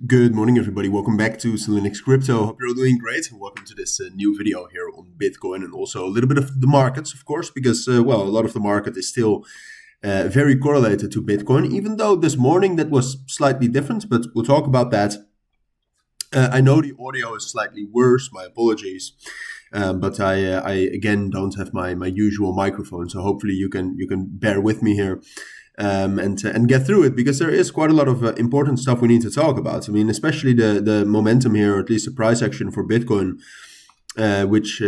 Good morning, everybody. Welcome back to Cilinix Crypto. Hope you're all doing great. And welcome to this new video here on Bitcoin and also a little bit of the markets, of course, because, a lot of the market is still very correlated to Bitcoin, even though this morning that was slightly different, but we'll talk about that. I know the audio is slightly worse. My apologies. But I again don't have my usual microphone, so hopefully you can bear with me here and get through it, because there is quite a lot of important stuff we need to talk about. I mean, especially the momentum here, or at least the price action for Bitcoin, which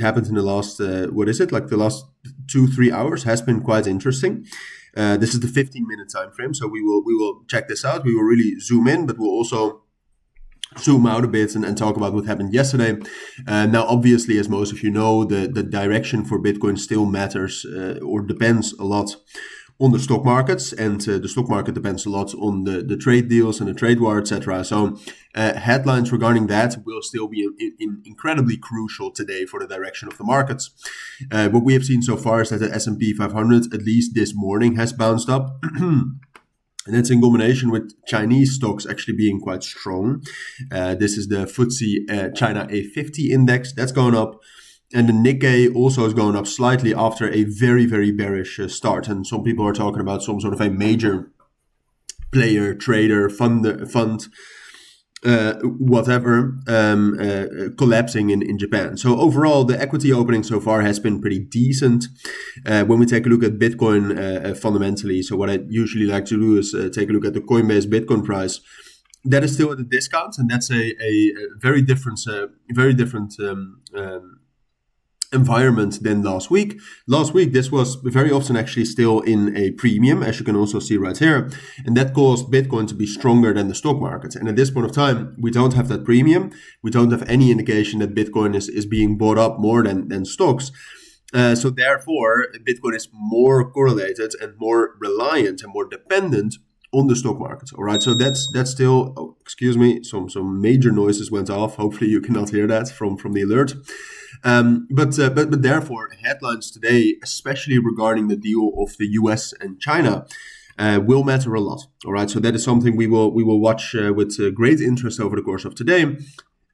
happened in the last the last 2-3 hours, has been quite interesting. This is the 15-minute time frame, so we will check this out. We will really zoom in, but we'll also zoom out a bit and talk about what happened yesterday. Now, obviously, as most of you know, the direction for Bitcoin still matters or depends a lot on the stock markets, and the stock market depends a lot on the trade deals and the trade war, etc. So headlines regarding that will still be incredibly crucial today for the direction of the markets. What we have seen so far is that the S&P 500, at least this morning, has bounced up. And that's in combination with Chinese stocks actually being quite strong. This is the FTSE China A50 index that's going up. And the Nikkei also is going up slightly after a very, very bearish start. And some people are talking about some sort of a major player, trader, fund, collapsing in Japan. So overall, the equity opening so far has been pretty decent. When we take a look at Bitcoin fundamentally, so what I usually like to do is take a look at the Coinbase Bitcoin price. That is still at a discount, and that's a very different environment than last week. Last week, this was very often actually still in a premium, as you can also see right here. And that caused Bitcoin to be stronger than the stock market. And at this point of time, we don't have that premium. We don't have any indication that Bitcoin is being bought up more than stocks. So therefore, Bitcoin is more correlated and more reliant and more dependent on the stock market. All right, so that's still, excuse me, some major noises went off. Hopefully you cannot hear that from the alert. But therefore, headlines today, especially regarding the deal of the US and China, will matter a lot. All right, so that is something we will watch with great interest over the course of today.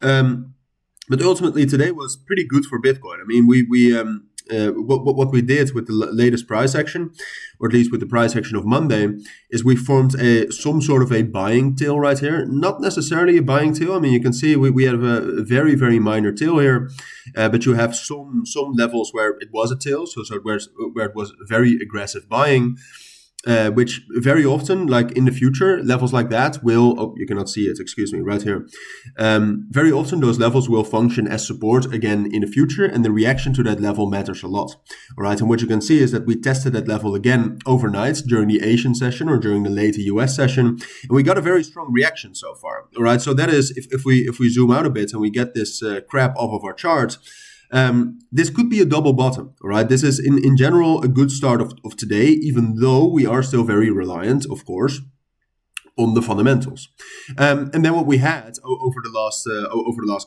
But ultimately, today was pretty good for Bitcoin. I mean, what we did with the latest price action, or at least with the price action of Monday, is we formed some sort of a buying tail right here. Not necessarily a buying tail. I mean, you can see we have a very, very minor tail here, but you have some levels where it was a tail, so where it was very aggressive buying. Which very often, like in the future, levels like that will, you cannot see it, excuse me, right here. Very often those levels will function as support again in the future, and the reaction to that level matters a lot. All right, and what you can see is that we tested that level again overnight during the Asian session or during the later US session, and we got a very strong reaction so far. All right, so that is, if we zoom out a bit and we get this crap off of our chart, this could be a double bottom, all right? This is, in general, a good start of today, even though we are still very reliant, of course, on the fundamentals. And then what we had over the last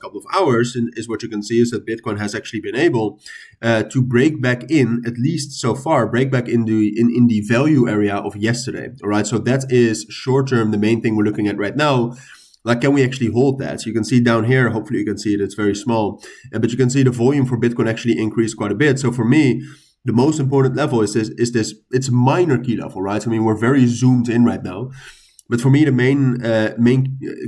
couple of hours is what you can see is that Bitcoin has actually been able to break back in, at least so far, break back in the value area of yesterday, all right? So that is short-term, the main thing we're looking at right now. Like, can we actually hold that? So you can see down here, hopefully you can see it, it's very small, but you can see the volume for Bitcoin actually increased quite a bit. So for me, the most important level is this, it's a minor key level, right? I mean, we're very zoomed in right now. But for me, the main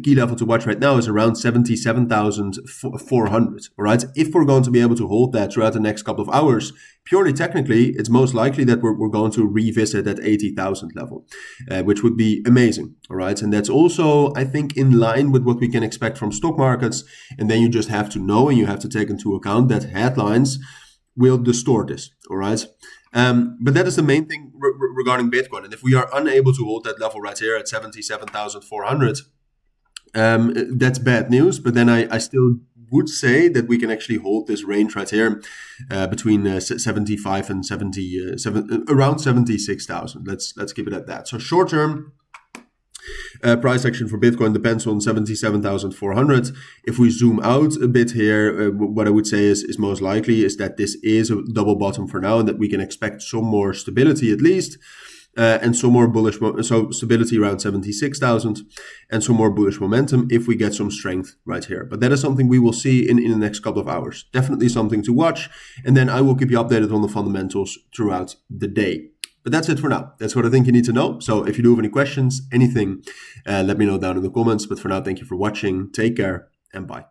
key level to watch right now is around 77,400. All right. If we're going to be able to hold that throughout the next couple of hours, purely technically, it's most likely that we're going to revisit that 80,000 level, which would be amazing. All right. And that's also, I think, in line with what we can expect from stock markets. And then you just have to know, and you have to take into account that headlines will distort this. All right. But that is the main thing regarding Bitcoin. And if we are unable to hold that level right here at 77,400, that's bad news. But then I still would say that we can actually hold this range right here between 75 and 77, around 76,000. Let's keep it at that. So short term, price action for Bitcoin depends on 77,400. If we zoom out a bit here, what I would say is most likely is that this is a double bottom for now, and that we can expect some more stability at least. and some more bullish, so stability around 76,000 and some more bullish momentum if we get some strength right here. But that is something we will see in the next couple of hours. Definitely something to watch. And then I will keep you updated on the fundamentals throughout the day. But that's it for now. That's what I think you need to know. So if you do have any questions, anything, let me know down in the comments. But for now, thank you for watching. Take care and bye.